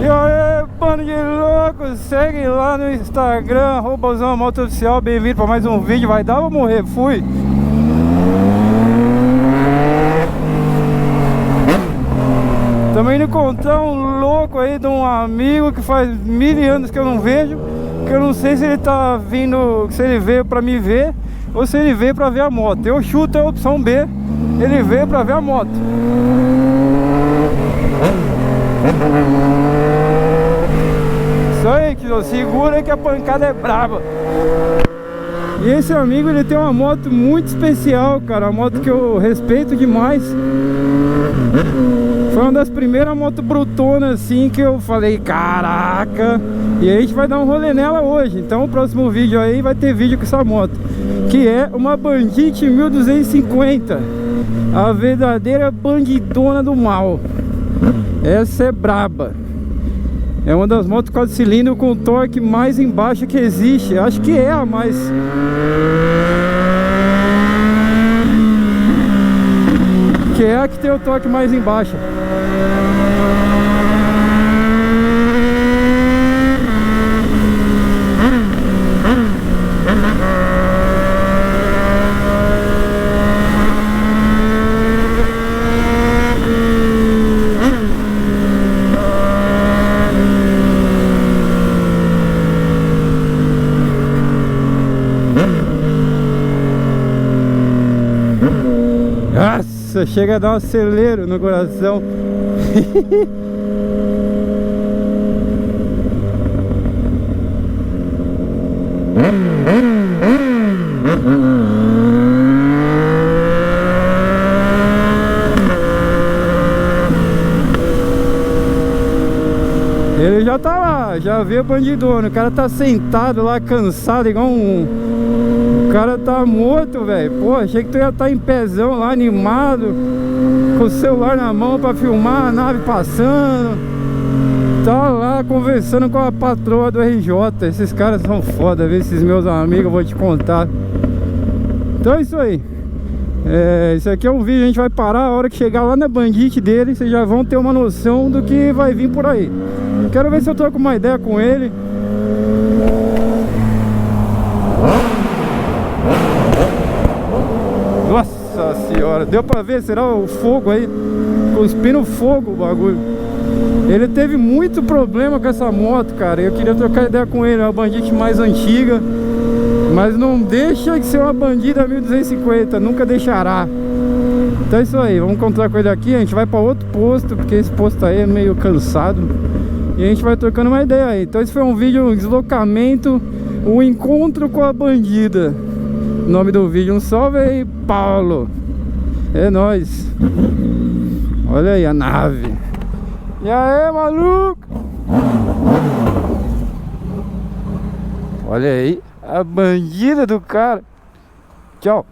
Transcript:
E aí, bando de loucos, segue lá no Instagram, @moto_oficial, bem-vindo para mais um vídeo. Vai dar ou morrer? Fui! Também indo encontrar um louco aí de um amigo que faz 1000 anos que eu não vejo, que eu não sei se ele tá vindo, se ele veio pra me ver ou se ele veio pra ver a moto. Eu chuto a opção B, ele veio pra ver a moto. Isso aí, que segura que a pancada é braba. E esse amigo, ele tem uma moto muito especial, cara, uma moto que eu respeito demais. Foi uma das primeiras motos brutonas assim que eu falei, caraca. E a gente vai dar um rolê nela hoje. Então o próximo vídeo aí vai ter vídeo com essa moto, que é uma Bandit 1250, a verdadeira bandidona do mal. Essa é braba. É uma das motos 4 cilindros com o torque mais embaixo que existe. Acho que é a mais... que é a que tem o torque mais embaixo. Nossa, chega a dar um acelero no coração. Ele já tá lá, já vê o bandidona. O cara tá sentado lá, cansado, igual um... O cara tá morto, velho. Pô, achei que tu ia estar em pezão lá, animado, com o celular na mão pra filmar a nave passando. Tá lá conversando com a patroa do RJ. Esses caras são foda, viu? Esses meus amigos, eu vou te contar. Então é isso aí. Isso aqui é um vídeo, a gente vai parar. A hora que chegar lá na Bandit dele, vocês já vão ter uma noção do que vai vir por aí. Quero ver se eu troco uma ideia com ele. Nossa senhora, deu pra ver? Será o fogo aí? Cuspindo fogo o bagulho. Ele teve muito problema com essa moto, cara. Eu queria trocar ideia com ele. É uma Bandit mais antiga, mas não deixa de ser uma bandida 1250, nunca deixará. Então é isso aí, vamos encontrar com ele aqui. A gente vai pra outro posto, porque esse posto aí é meio cansado. E a gente vai trocando uma ideia aí. Então esse foi um vídeo, um deslocamento, um encontro com a bandida. O nome do vídeo, um salve aí, Paulo. É nóis. Olha aí a nave. E aí, maluco? Olha aí a bandida do cara. Tchau.